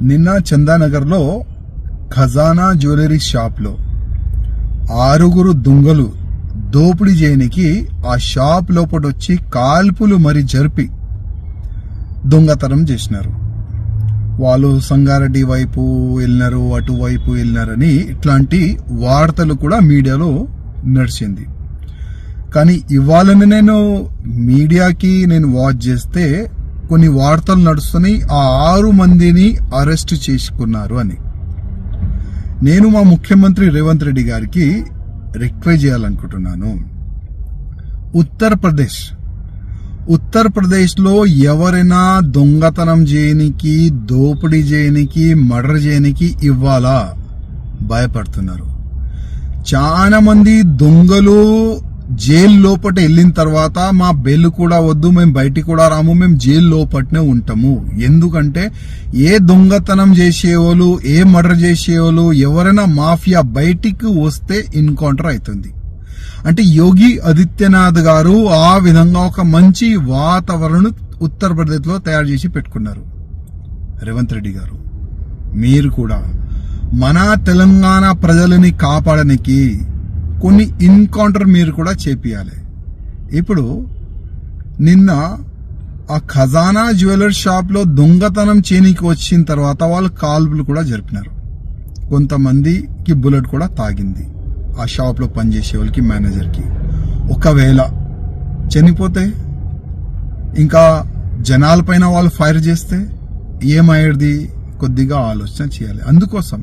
నిన్న చందానగర్ లో ఖజానా జ్యువెలరీ షాప్ లో 6 దొంగలు దోపిడీ చేయనికి ఆ షాప్ లోపటొచ్చి కాల్పులు మరి జరిపి దొంగతనం చేసినారు. వాళ్ళు సంగారెడ్డి వైపు వెళ్ళినారు, అటువైపు వెళ్ళినారని ఇట్లాంటి వార్తలు కూడా మీడియాలో నడిచింది. కానీ ఇవాళని నేను మీడియాకి వాచ్ చేస్తే కొన్ని వార్తలు నడుస్తున్నాయి, ఆ 6 మందిని అరెస్ట్ చేసుకున్నారు అని. నేను మా ముఖ్యమంత్రి రేవంత్ రెడ్డి గారికి రిక్వెస్ట్ చేయాలనుకుంటున్నాను. ఉత్తరప్రదేశ్ లో ఎవరైనా దొంగతనం చేయనికి, దోపిడీ చేయనికి, మర్డర్ చేయనికి ఇవ్వాలా భయపడుతున్నారు. చాలా మంది దొంగలు జైలు లోపట వెళ్ళిన తర్వాత మా బెయిల్ కూడా వద్దు, మేము బయటికి కూడా రాము, మేము జైలు లోపటనే ఉంటాము. ఎందుకంటే ఏ దొంగతనం చేసేవాళ్ళు, ఏ మర్డర్ చేసేవాళ్ళు, ఎవరైనా మాఫియా బయటికి వస్తే ఎన్కౌంటర్ అవుతుంది. అంటే యోగి ఆదిత్యనాథ్ గారు ఆ విధంగా ఒక మంచి వాతావరణం ఉత్తరప్రదేశ్ లో తయారు చేసి పెట్టుకున్నారు. రేవంత్ రెడ్డి గారు, మీరు కూడా మన తెలంగాణ ప్రజలని కాపాడడానికి కొన్ని ఎన్కౌంటర్ మీరు కూడా చేపియాలి. ఇప్పుడు నిన్న ఆ ఖజానా జ్యువెలరీ షాప్ లో దొంగతనం చేయనికి వచ్చిన తర్వాత వాళ్ళు కాల్పులు కూడా జరిపినారు. కొంతమందికి బుల్లెట్ కూడా తాగింది. ఆ షాప్ లో పనిచేసే వాళ్ళకి, మేనేజర్ కి. ఒకవేళ చనిపోతే, ఇంకా జనాల పైన వాళ్ళు ఫైర్ చేస్తే ఏమయ్యేది? కొద్దిగా ఆలోచన చేయాలి. అందుకోసం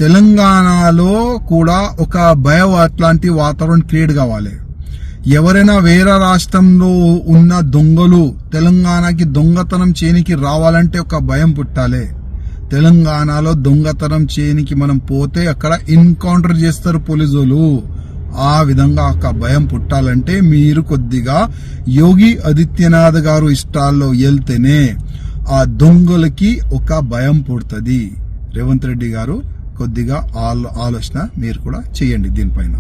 తెలంగాణలో కూడా ఒక భయం అట్లాంటి వాతావరణం క్రియేట్ కావాలి. ఎవరైనా వేరే రాష్ట్రంలో ఉన్న దొంగలు తెలంగాణకి దొంగతనం చేయనికి రావాలంటే ఒక భయం పుట్టాలి. తెలంగాణలో దొంగతనం చేయనికి మనం పోతే అక్కడ ఎన్కౌంటర్ చేస్తారు పోలీసులు. ఆ విధంగా ఒక భయం పుట్టాలంటే మీరు కొద్దిగా యోగి ఆదిత్యనాథ్ గారు ఇష్టాల్లో వెళ్తేనే ఆ దొంగలకి ఒక భయం పుడుతుంది. రేవంత్ రెడ్డి గారు కొద్దిగా ఆలోచన మీరు కూడా చేయండి దీనిపైన.